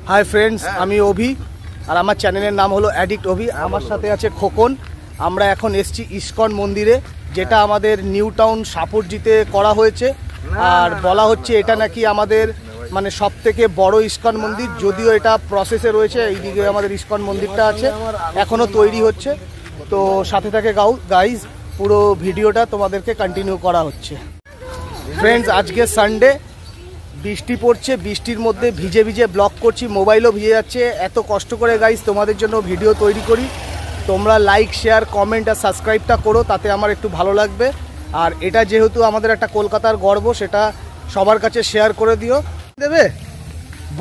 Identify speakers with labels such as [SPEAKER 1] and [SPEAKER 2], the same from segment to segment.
[SPEAKER 1] Hi friends, আমি অভি আর আমার চ্যানেলের নাম হলো অ্যাডিক্ট অভি। আমার সাথে আছে খোকন। আমরা এখন এসছি ইসকন মন্দিরে, যেটা আমাদের নিউ টাউন সাপুরজিতে করা হয়েছে। আর বলা হচ্ছে এটা নাকি আমাদের মানে সব থেকে বড় ইসকন মন্দির, যদিও এটা প্রসেসে রয়েছে। এইদিকে আমাদের ইসকন মন্দিরটা আছে, এখনও তৈরি হচ্ছে। তো সাথে থাকে গাইজ, পুরো ভিডিওটা তোমাদেরকে কন্টিনিউ করা হচ্ছে। ফ্রেন্ডস, আজকে সানডে, বৃষ্টি পড়ছে, বৃষ্টির মধ্যে ভিজে ভিজে ব্লগ করছি, মোবাইলও ভিজে যাচ্ছে। এত কষ্ট করে গাইজ তোমাদের জন্য ভিডিও তৈরি করি। তোমরা লাইক, শেয়ার, কমেন্ট আর সাবস্ক্রাইবটা করো, তাতে আমার একটু ভালো লাগবে। আর এটা যেহেতু আমাদের একটা কলকাতার গর্ব, সেটা সবার কাছে শেয়ার করে দিও। দেবে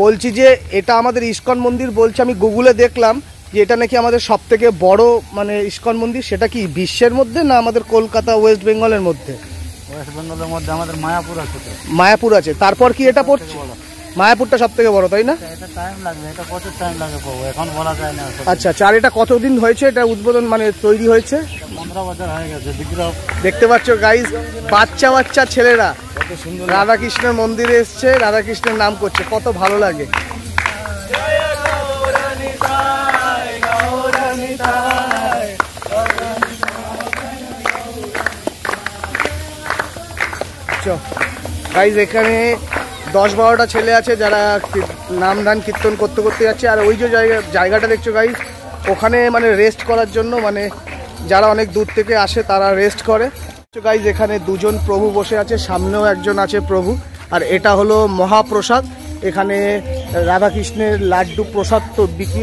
[SPEAKER 1] বলছি যে এটা আমাদের ইসকন মন্দির বলছে, আমি গুগলে দেখলাম যে এটা নাকি আমাদের সব থেকে বড় মানে ইসকন মন্দির। সেটা কি বিশ্বের মধ্যে না আমাদের কলকাতা ওয়েস্ট বেঙ্গলের মধ্যে?
[SPEAKER 2] ওয়েস্ট বেঙ্গলের মধ্যে আমাদের মায়াপুর আছে।
[SPEAKER 1] মায়াপুর আছে, তারপর কি এটা পড়ছে? মায়াপুরটা সব থেকে বড়, তাই না?
[SPEAKER 2] এটা টাইম লাগবে, এটা প্রচুর টাইম লাগে, এখন বলা যায় না।
[SPEAKER 1] আচ্ছা আচ্ছা। আর এটা কতদিন হয়েছে এটা উদ্বোধন মানে তৈরি হয়েছে?
[SPEAKER 2] 15 বছর হয়ে গেছে। বিগ্রহ
[SPEAKER 1] দেখতে পাচ্ছ গাইজ, বাচ্চা বাচ্চা ছেলেরা রাধাকৃষ্ণের মন্দিরে এসছে, রাধাকৃষ্ণের নাম করছে, কত ভালো লাগে। গাইজ এখানে 10-12টা ছেলে আছে যারা নাম দান কীর্তন করতে করতে যাচ্ছে। আর ওই যে জায়গাটা দেখছো গাইজ, ওখানে মানে রেস্ট করার জন্য, মানে যারা অনেক দূর থেকে আসে তারা রেস্ট করে। গাইজ এখানে দুজন প্রভু বসে আছে, সামনেও একজন আছে প্রভু। আর এটা হলো মহাপ্রসাদ, এখানে রাধাকৃষ্ণের লাড্ডু প্রসাদ তো বিক্রি।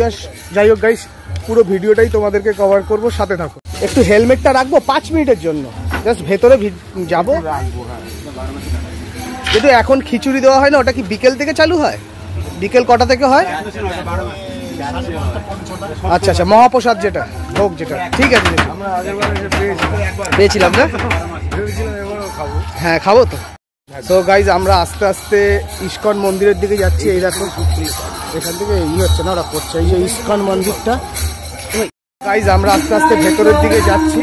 [SPEAKER 1] যাই হোক গাইজ, পুরো ভিডিওটাই তোমাদেরকে কভার করব, সাথে থাকো। একটু হেলমেটটা রাখবো 5 মিনিটের জন্য, জাস্ট ভেতরে যাবো। কিন্তু এখন খিচুড়ি দেওয়া হয় না, ওটা কি বিকেল থেকে চালু হয়? বিকেল কটা থেকে হয়? আচ্ছা আচ্ছা, মহাপ্রসাদ যেটা ভোগ যেটা, ঠিক আছে। পেয়েছিলাম না? হ্যাঁ, খাবো তো। সো গাইজ, আমরা আস্তে আস্তে ইসকন মন্দিরের দিকে যাচ্ছি। এই দেখো, এখান থেকে হচ্ছে না, ওরা করছে এই যে ইসকন মন্দিরটা। গাইজ আমরা আস্তে আস্তে ভেতরের দিকে যাচ্ছি।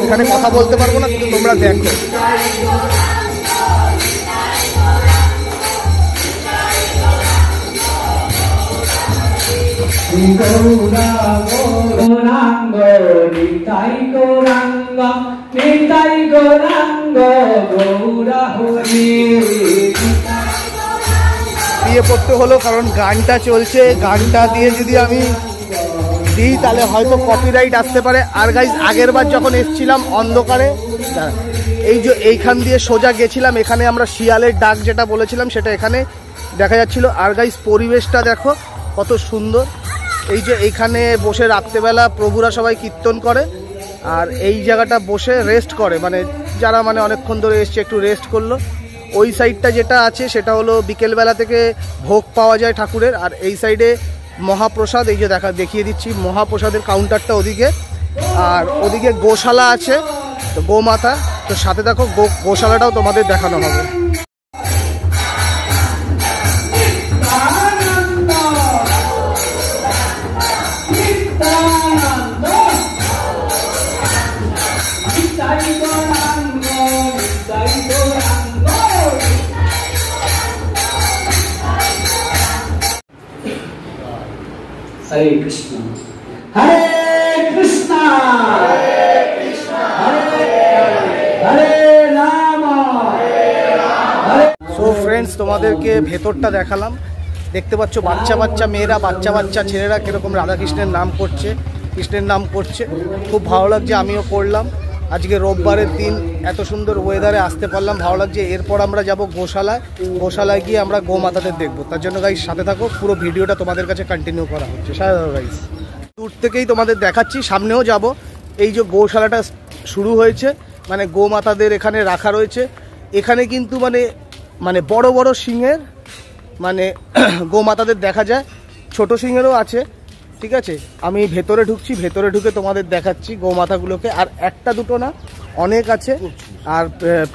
[SPEAKER 1] এখানে কথা বলতে পারবো না, কিন্তু তোমরা দেখো। বিয়ে পড়তে হলো কারণ গানটা চলছে, গানটা দিয়ে যদি আমি দিই তাহলে হয়তো কপিরাইট আসতে পারে। আর গাইজ আগের বার যখন এসেছিলাম অন্ধকারে, এই যে এইখান দিয়ে সোজা গেছিলাম, এখানে আমরা শিয়ালের ডাক যেটা বলেছিলাম সেটা এখানে দেখা যাচ্ছিল। আর গাইজ পরিবেশটা দেখো কত সুন্দর। এই যে এইখানে বসে রাত্রেবেলা প্রভুরা সবাই কীর্তন করে, আর এই জায়গাটা বসে রেস্ট করে, মানে যারা মানে অনেকক্ষণ ধরে এসছে একটু রেস্ট করলো। ওই সাইডটা যেটা আছে সেটা হলো বিকেলবেলা থেকে ভোগ পাওয়া যায় ঠাকুরের। আর এই সাইডে মহাপ্রসাদ, এই যে দেখিয়ে দিচ্ছি মহাপ্রসাদের কাউন্টারটা ওদিকে। আর ওদিকে গোশালা আছে, তো গোমাতা, তো সাথে দেখো গোশালাটাও তোমাদের দেখানো হবে।
[SPEAKER 3] हरे कृष्णा हरे कृष्णा हरे राम।
[SPEAKER 1] সো ফ্রেন্ডস, তোমাদেরকে ভেতরটা দেখালাম। দেখতে পাচ্ছ বাচ্চা বাচ্চা মেয়েরা, বাচ্চা বাচ্চা ছেলেরা কীরকম রাধাকৃষ্ণের নাম করছে, কৃষ্ণের নাম করছে। খুব ভালো লাগছে, আমিও করলাম। আজকে রোববারের দিন, এত সুন্দর ওয়েদারে আসতে পারলাম, ভালো লাগছে। এরপর আমরা যাব গোশালায়, গোশালায় গিয়ে আমরা গোমাতাদের দেখবো। তার জন্য গাইস সাথে থাকো, পুরো ভিডিওটা তোমাদের কাছে কন্টিনিউ করা হচ্ছে। সাথে থাকো গাইস, দূর থেকেই তোমাদের দেখাচ্ছি, সামনেও যাব। এই যে গোশালাটা শুরু হয়েছে, মানে গোমাতাদের এখানে রাখা রয়েছে। এখানে কিন্তু মানে বড় বড় সিংহের মানে গোমাতাদের দেখা যায়, ছোট সিংহেরও আছে। ঠিক আছে, আমি ভেতরে ঢুকছি, ভেতরে ঢুকে তোমাদের দেখাচ্ছি গোমাতাগুলোকে। আর একটা দুটো না, অনেক আছে। আর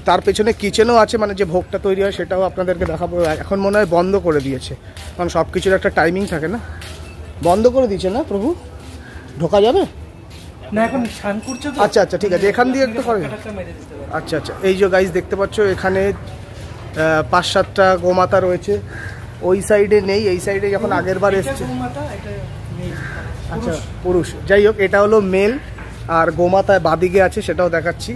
[SPEAKER 1] তার পেছনে কিচেনও আছে, মানে যে ভোগটা তৈরি হয় সেটাও আপনাদেরকে দেখাবো। এখন মনে হয় বন্ধ করে দিয়েছে, কারণ সব কিছুর একটা টাইমিং থাকে না। বন্ধ করে দিয়েছে না প্রভু? ঢোকা যাবে
[SPEAKER 4] না, এখন স্নান করছে তো।
[SPEAKER 1] আচ্ছা আচ্ছা, ঠিক আছে, এখান দিয়ে একটু করে। আচ্ছা আচ্ছা, এই যে গাইজ দেখতে পাচ্ছ এখানে 5-7টা গোমাতা রয়েছে। ওই সাইডে নেই, এই সাইডে যখন আগের বার এসছে।
[SPEAKER 4] গোমাতা, এটা মেয়ে।
[SPEAKER 1] আচ্ছা পুরুষ, যাই হোক এটা হলো মেল। আর গোমাতা বাদিকে আছে, সেটাও দেখাচ্ছি।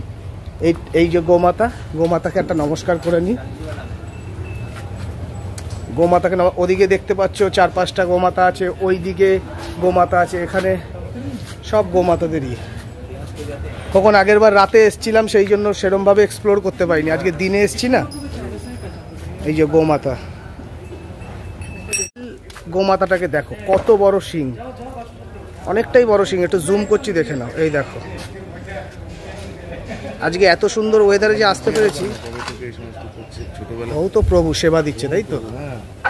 [SPEAKER 1] এই যে গোমাতা, গোমাতাকে একটা নমস্কার করে নিই। গোমাতাকে ওদিকে দেখতে পাচ্ছ 4-5টা গোমাতা আছে, ওইদিকে গোমাতা আছে, এখানে সব গোমাতাদেরই। কখন আগের বার রাতে এসছিলাম, সেই জন্য সেরমভাবে এক্সপ্লোর করতে পারিনি, আজকে দিনে এসছি না। এই যে গোমাতা, গোমাতাটাকে দেখো কত বড় শিং, অনেকটাই বড় শিং। একটু জুম করছি, দেখে নাও। এই দেখো, আজকে এত সুন্দর ওয়েদারে যে আসতে পেরেছি। ও তো প্রভু সেবা দিচ্ছে, তাই তো?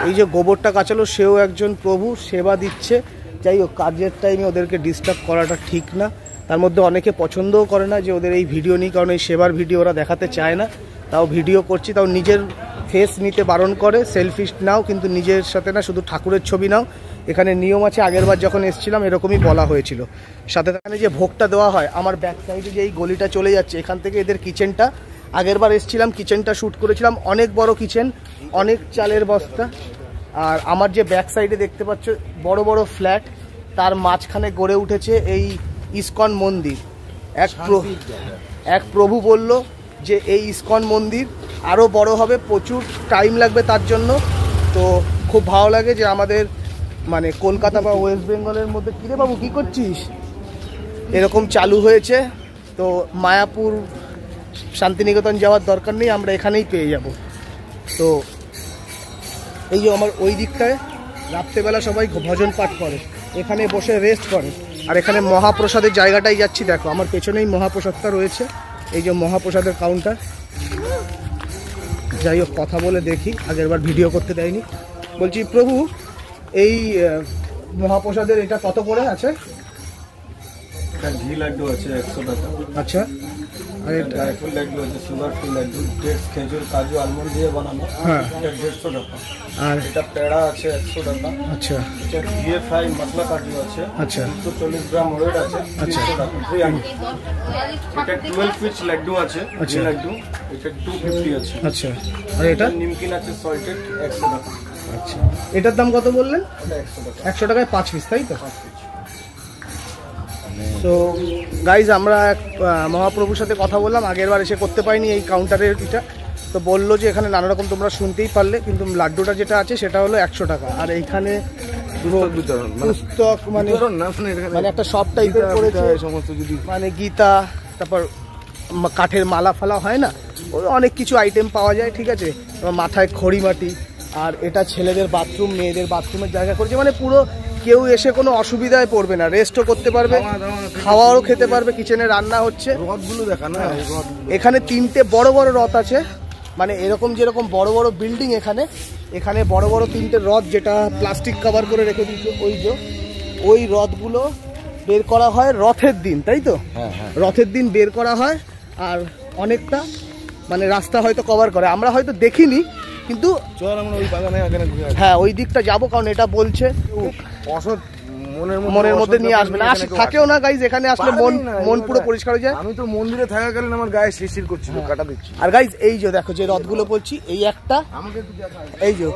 [SPEAKER 1] এই যে গোবরটা কাচালো, সেও একজন প্রভু, সেবা দিচ্ছে। যাই হোক, কাজের টাইমে ওদেরকে ডিস্টার্ব করাটা ঠিক না। তার মধ্যে অনেকে পছন্দও করে না যে ওদের এই ভিডিও নিই, কারণ এই সেবার ভিডিও ওরা দেখাতে চায় না। তাও ভিডিও করছি, তাও নিজের ফেস নিতে বারণ করে। সেলফি নাও, কিন্তু নিজের সাথে না, শুধু ঠাকুরের ছবি নাও। এখানে নিয়ম আছে, আগেরবার যখন এসেছিলাম এরকমই বলা হয়েছিল। সাথে এখানে যে ভোগটা দেওয়া হয়, আমার ব্যাক সাইডে যে এই গলিটা চলে যাচ্ছে, এখান থেকে এদের কিচেনটা, আগেরবার এসেছিলাম কিচেনটা শ্যুট করেছিলাম, অনেক বড় কিচেন, অনেক চালের বস্তা। আর আমার যে ব্যাক সাইডে দেখতে পাচ্ছ বড় বড় ফ্ল্যাট, তার মাঝখানে গড়ে উঠেছে এই ইসকন মন্দির। এক প্রভু বলল যে এই ইসকন মন্দির আরও বড় হবে, প্রচুর টাইম লাগবে তার জন্য। তো খুব ভালো লাগে যে আমাদের মানে কলকাতা বা ওয়েস্ট বেঙ্গলের মধ্যে, কিরে বাবু কী করছিস, এরকম চালু হয়েছে। তো মায়াপুর শান্তিনিকেতন যাওয়ার দরকার নেই, আমরা এখানেই পেয়ে যাব। তো এই যে আমার ওই দিকটায় রাত্রেবেলা সবাই ভজন পাঠ করে, এখানে বসে রেস্ট করে। আর এখানে মহাপ্রসাদের জায়গাটাই যাচ্ছি, দেখো আমার পেছনেই মহাপ্রসাদটা রয়েছে। এই যে মহাপ্রসাদের কাউন্টার। যাই হোক, কথা বলে দেখি, আগেরবার ভিডিও করতে দেয়নি। বলছি প্রভু, এই মহাপ্রসাদের এটা কত করে আছে?
[SPEAKER 5] ঘি লাড্ডু আছে 100 টাকা।
[SPEAKER 1] আচ্ছা, আর
[SPEAKER 5] ড্রাই ফ্রুট লাড্ডু আছে, সুগার ফ্রি লাড্ডু, ডেটস, খেজুর, কাজু, আলমন্ড দিয়ে বানানো।
[SPEAKER 1] হ্যাঁ,
[SPEAKER 5] এটা 150 টাকা।
[SPEAKER 1] আর
[SPEAKER 5] এটা পেড়া আছে 100 টাকা।
[SPEAKER 1] আচ্ছা,
[SPEAKER 5] এটা ঘিয়ে ফ্রাই মশলা কাজু আছে।
[SPEAKER 1] আচ্ছা,
[SPEAKER 5] 240 গ্রাম ওয়েট আছে, 300 টাকা। এটা 12 পিস লাড্ডু আছে, ঘি লাড্ডু, এটা 250 আছে।
[SPEAKER 1] আচ্ছা, আর এটা
[SPEAKER 5] নিমকিন আছে সল্টেড 100 টাকা।
[SPEAKER 1] আচ্ছা, এটার দাম কত বললেন?
[SPEAKER 5] এটা 100 টাকা।
[SPEAKER 1] 100 টাকায় 5 পিস, তাই তো? তো গাইজ, আমরা এক মহাপ্রভুর সাথে কথা বললাম, আগের বার এসে করতে পারিনি এই কাউন্টারের এটা। তো বললো যে এখানে নানা রকম তোমরা শুনতেই পারলে, কিন্তু লাড্ডুটা যেটা আছে সেটা হলো 100 টাকা। আর এইখানে পুস্তক মানে একটা সব টাইপের করেছে, মানে গীতা, তারপর কাঠের মালা ফালা হয় না, ওই অনেক কিছু আইটেম পাওয়া যায়, ঠিক আছে। মাথায় খড়িমাটি, আর এটা ছেলেদের বাথরুম, মেয়েদের বাথরুমের জায়গা করেছে, মানে পুরো কেউ এসে কোনো অসুবিধায় পড়বে না, রেস্টও করতে পারবে, খাওয়াও খেতে পারবে, কিচেনে রান্না হচ্ছে।
[SPEAKER 5] রথগুলো দেখা না,
[SPEAKER 1] এখানে 3টে বড় বড় রথ আছে, মানে এরকম যেরকম বড় বড় বিল্ডিং, এখানে বড় বড় 3টে রথ, যেটা প্লাস্টিক কভার করে রেখে দিচ্ছে। ওই রথগুলো বের করা হয় রথের দিন, তাই তো? রথের দিন বের করা হয়, আর অনেকটা মানে রাস্তা হয়তো কভার করে, আমরা হয়তো দেখিনি, কিন্তু
[SPEAKER 5] চল আমরা ওই বাগানে
[SPEAKER 1] হ্যাঁ ওই দিকটা যাবো, কারণ এটা বলছে
[SPEAKER 5] অসৎ
[SPEAKER 1] মনের মধ্যে নিয়ে আসবে না, থাকেও না গাইজ, এখানে আসলে মন পুরো পরিষ্কার হয়ে যায়।
[SPEAKER 5] আমি তো মন্দিরে থাকাকালীন আমার গায়ে শিরশির করছিল, কাটা দিচ্ছি।
[SPEAKER 1] আর গাইজ, এই যে দেখো যে রথগুলো বলছি, এই একটা, এই যে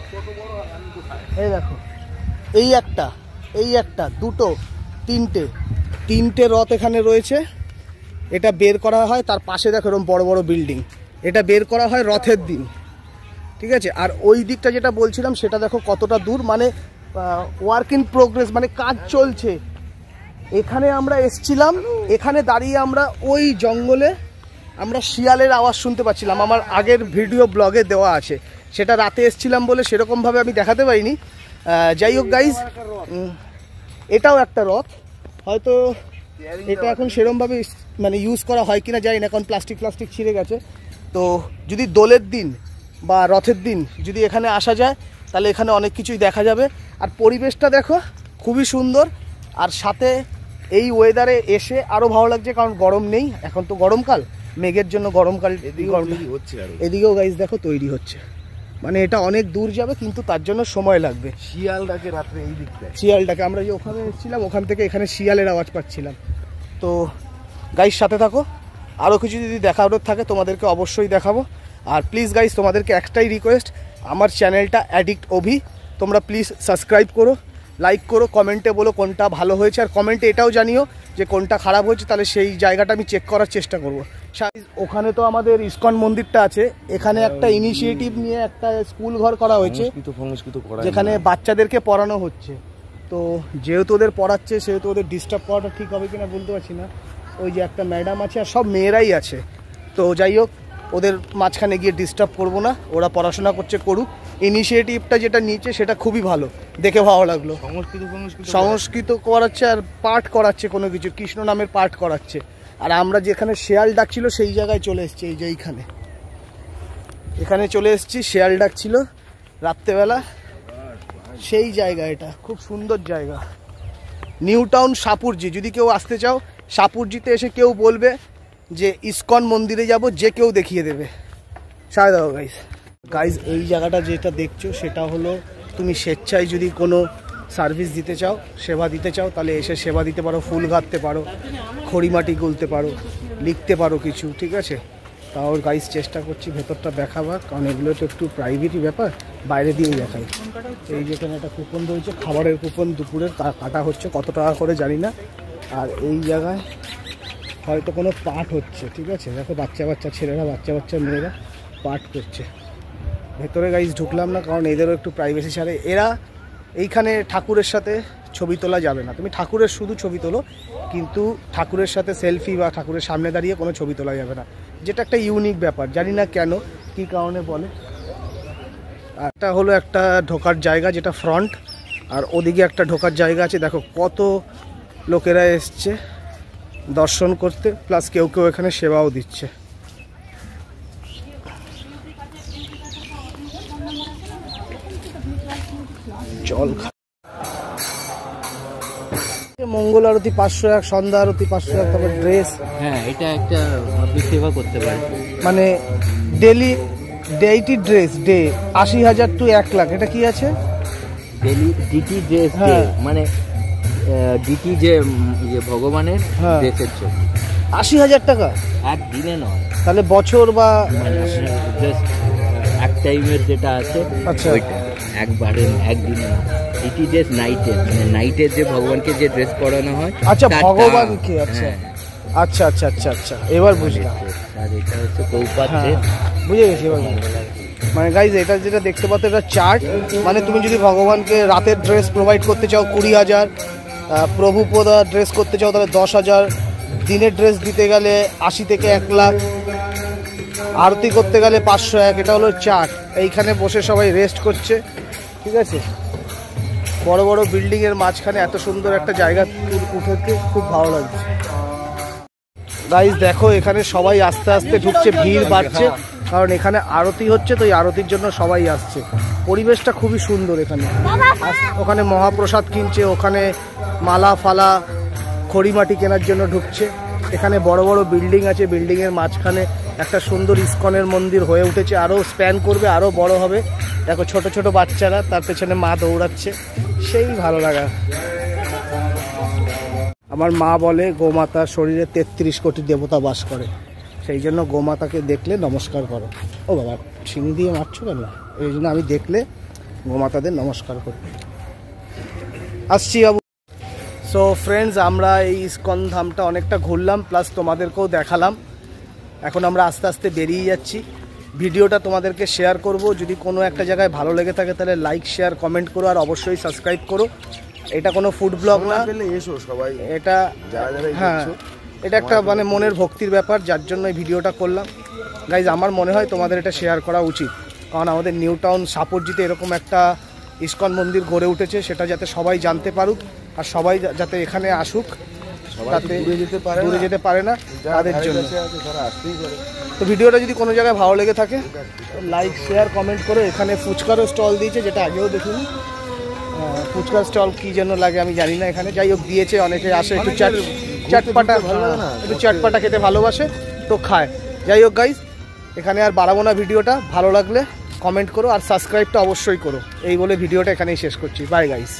[SPEAKER 1] এই দেখো, এই একটা, দুটো, তিনটে রথ এখানে রয়েছে। এটা বের করা হয়, তার পাশে দেখো এরকম বড় বড় বিল্ডিং, এটা বের করা হয় রথের দিন, ঠিক আছে। আর ওই দিকটা যেটা বলছিলাম সেটা দেখো কতটা দূর, মানে ওয়ার্ক ইন প্রোগ্রেস, মানে কাজ চলছে। এখানে আমরা এসছিলাম, এখানে দাঁড়িয়ে আমরা ওই জঙ্গলে আমরা শিয়ালের আওয়াজ শুনতে পাচ্ছিলাম, আমার আগের ভিডিও ব্লগে দেওয়া আছে, সেটা রাতে এসছিলাম বলে সেরকমভাবে আমি দেখাতে পারিনি। যাই হোক গাইজ, এটাও একটা রথ, হয়তো এটা এখন সেরকমভাবে মানে ইউজ করা হয় কিনা জানি না, কারণ প্লাস্টিক ছিঁড়ে গেছে। তো যদি দোলের দিন বা রথের দিন যদি এখানে আসা যায়, তাহলে এখানে অনেক কিছুই দেখা যাবে। আর পরিবেশটা দেখো খুবই সুন্দর, আর সাথে এই ওয়েদারে এসে আরও ভালো লাগছে, কারণ গরম নেই, এখন তো গরমকাল, মেঘের জন্য গরমকাল
[SPEAKER 5] হচ্ছে।
[SPEAKER 1] এদিকেও গাইজ দেখো তৈরি হচ্ছে, মানে এটা অনেক দূর যাবে, কিন্তু তার জন্য সময় লাগবে।
[SPEAKER 5] শিয়ালটাকে রাত্রে এই দিকটা,
[SPEAKER 1] শিয়ালটাকে আমরা যে ওখানে এসেছিলাম, ওখান থেকে এখানে শিয়ালের আওয়াজ পাচ্ছিলাম। তো গাইজ সাথে থাকো, আরও কিছু যদি দেখানোর থাকে তোমাদেরকে অবশ্যই দেখাবো। আর প্লিজ গাইজ, তোমাদেরকে একটাই রিকোয়েস্ট, আমার চ্যানেলটা অ্যাডিক্ট অভি, তোমরা প্লিজ সাবস্ক্রাইব করো, লাইক করো, কমেন্টে বলো কোনটা ভালো হয়েছে, আর কমেন্টে এটাও জানিও যে কোনটা খারাপ হয়েছে, তাহলে সেই জায়গাটা আমি চেক করার চেষ্টা করব। ওখানে তো আমাদের ইসকন মন্দিরটা আছে, এখানে একটা ইনিশিয়েটিভ নিয়ে একটা স্কুল ঘর করা হয়েছে যেখানে বাচ্চাদেরকে পড়ানো হচ্ছে। তো যেহেতু ওদের পড়াচ্ছে সেহেতু ওদের ডিস্টার্ব করাটা ঠিক হবে কিনা বলতে পারছি না। ওই যে একটা ম্যাডাম আছে আর সব মেয়েরাই আছে, তো যাই হোক ওদের মাঝখানে গিয়ে ডিস্টার্ব করবো না, ওরা পড়াশোনা করছে করুক। ইনিশিয়েটিভটা যেটা নিয়েছে সেটা খুবই ভালো, দেখে ভালো লাগলো। সংস্কৃত করাচ্ছে আর পাঠ করাচ্ছে, কোনো কিছু কৃষ্ণ নামের পাঠ করাচ্ছে। আর আমরা যেখানে শেয়াল ডাকছিল সেই জায়গায় চলে এসেছি, এই যে এখানে চলে এসেছি, শেয়াল ডাকছিল রাত্রেবেলা, সেই জায়গা। এটা খুব সুন্দর জায়গা, নিউ টাউন সাপুরজি। যদি কেউ আসতে চাও সাপুরজিতে এসে কেউ বলবে যে ইসকন মন্দিরে যাব, যে কেউ দেখিয়ে দেবে। সায় দাও গাইজ, এই জায়গাটা যেটা দেখছো সেটা হলো তুমি স্বেচ্ছায় যদি কোনো সার্ভিস দিতে চাও, সেবা দিতে চাও, তাহলে এসে সেবা দিতে পারো, ফুল গাঁথতে পারো, খড়িমাটি গুলতে পারো, লিখতে পারো কিছু, ঠিক আছে। তাও গাইজ চেষ্টা করছি ভেতরটা দেখাবার, কারণ এগুলো তো একটু প্রাইভেটই ব্যাপার, বাইরে দিয়েই দেখাই। এই যেখানে একটা কুপন রয়েছে, খাবারের কুপন, দুপুরের কাটা হচ্ছে, কত টাকা করে জানি না। আর এই জায়গায় হয়তো কোনো পাঠ হচ্ছে, ঠিক আছে। দেখো বাচ্চা ছেলেরা, বাচ্চা মেয়েরা পাঠ করছে। ভেতরে গাইজ ঢুকলাম না, কারণ এদেরও একটু প্রাইভেসি ছাড়ে। এরা এইখানে ঠাকুরের সাথে ছবি তোলা যাবে না, তুমি ঠাকুরের শুধু ছবি তোলো, কিন্তু ঠাকুরের সাথে সেলফি বা ঠাকুরের সামনে দাঁড়িয়ে কোনো ছবি তোলা যাবে না, যেটা একটা ইউনিক ব্যাপার। জানি না কেন, কী কারণে বলে। আর এটা হলো একটা ঢোকার জায়গা যেটা ফ্রন্ট, আর ওদিকে একটা ঢোকার জায়গা আছে। দেখো কত লোকেরা এসছে দর্শন করতে, প্লাস কেউ কেউ এখানে সেবাও দিচ্ছে। জল মঙ্গল আরতি 501, সন্ধ্যা আরতি 501, তারপর ড্রেস।
[SPEAKER 6] হ্যাঁ, এটা একটা আপনি সেবা করতে পারেন,
[SPEAKER 1] মানে deity dress day 80,000 to 1 lakh. এটা কি আছে?
[SPEAKER 6] ডেলি ডিটি ড্রেস, মানে ডিটি যে ভগবানের ড্রেসের জন্য
[SPEAKER 1] 80,000 টাকা
[SPEAKER 6] একদিনে নয়,
[SPEAKER 1] তাহলে বছর বা
[SPEAKER 6] জাস্ট এক টাইমের যেটা আছে,
[SPEAKER 1] আচ্ছা,
[SPEAKER 6] ওইটা একবারে একদিনে নয়। ডিটি ড্রেস নাইটের, মানে নাইটের যে ভগবানকে যে ড্রেস পরানো হয়।
[SPEAKER 1] আচ্ছা, ভগবানকে। আচ্ছা আচ্ছা আচ্ছা আচ্ছা আচ্ছা, এবার বুঝলাম।
[SPEAKER 6] আর এটা হচ্ছে কৌপাত ড্রেস,
[SPEAKER 1] বুঝে গেছি এবার। মানে গাইজ এটা যেটা দেখতে পাচ্ছ এটা চার্ট, মানে তুমি যদি ভগবানকে রাতের ড্রেস প্রোভাইড করতে চাও 20,000, প্রভুপদা ড্রেস করতে চাও তাহলে 10,000, দিনের ড্রেস দিতে গেলে 80 থেকে 1 লাখ, আরতি করতে গেলে 501। এটা হলো চার্ট। এইখানে বসে সবাই রেস্ট করছে, ঠিক আছে। বড় বড় বিল্ডিংয়ের মাঝখানে এত সুন্দর একটা জায়গা উঠেছে, খুব ভালো লাগছে। গাইজ দেখো এখানে সবাই আস্তে আস্তে ঢুকছে, ভিড় বাড়ছে, কারণ এখানে আরতি হচ্ছে, তো এই আরতির জন্য সবাই আসছে। পরিবেশটা খুবই সুন্দর এখানে। ওখানে মহাপ্রসাদ কিনছে, ওখানে মালা ফালা খড়িমাটি কেনার জন্য ঢুকছে। এখানে বড় বড় বিল্ডিং আছে, বিল্ডিংয়ের মাঝখানে একটা সুন্দর ইসকনের মন্দির হয়ে উঠেছে, আরও স্প্যান করবে, আরও বড় হবে। দেখো ছোট ছোট বাচ্চারা, তার পেছনে মা দৌড়াচ্ছে, সেই ভালো লাগা। আমার মা বলে গোমাতার শরীরে 33 কোটি দেবতা বাস করে, সেই জন্য গোমাতাকে দেখলে নমস্কার করো। ও বাবা, শিং দিয়ে মারছো কেন? এই জন্য আমি দেখলে গোমাতাদের নমস্কার করি। আসছি বাবু। সো ফ্রেন্ডস, আমরা এই ইসকন ধামটা অনেকটা ঘুরলাম, প্লাস তোমাদেরকেও দেখালাম। এখন আমরা আস্তে আস্তে বেরিয়ে যাচ্ছি। ভিডিওটা তোমাদেরকে শেয়ার করব, যদি কোনো একটা জায়গায় ভালো লেগে থাকে তাহলে লাইক শেয়ার কমেন্ট করো, আর অবশ্যই সাবস্ক্রাইব করো। এটা কোনো ফুড ব্লগ না,
[SPEAKER 5] এসো সবাই,
[SPEAKER 1] এটা হ্যাঁ, এটা একটা মানে মনের ভক্তির ব্যাপার, যার জন্য এই ভিডিওটা করলাম। গাইজ আমার মনে হয় তোমাদের এটা শেয়ার করা উচিত, কারণ আমাদের নিউ টাউন সাপুরজিতে এরকম একটা ইসকন মন্দির গড়ে উঠেছে, সেটা যাতে সবাই জানতে পারুক, আর সবাই যাতে এখানে আসুক, তাতে দূরে যেতে পারে না তাদের জন্য। তো ভিডিওটা যদি কোনো জায়গায় ভালো লেগে থাকে লাইক শেয়ার কমেন্ট করো। এখানে ফুচকারও স্টল দিয়েছে, যেটা আগেও দেখিনি। ফুচকার স্টল কী জন্য লাগে আমি জানি না, এখানে যাই হোক দিয়েছে। অনেকে আসে একটু চাটপাটা, একটু চাটপাটা খেতে ভালোবাসে, তো খায়। যাই হোক গাইজ, এখানে আর বাড়াবো না ভিডিওটা। ভালো লাগলে কমেন্ট করো, আর সাবস্ক্রাইবটা অবশ্যই করো। এই বলে ভিডিওটা এখানেই শেষ করছি। By guys.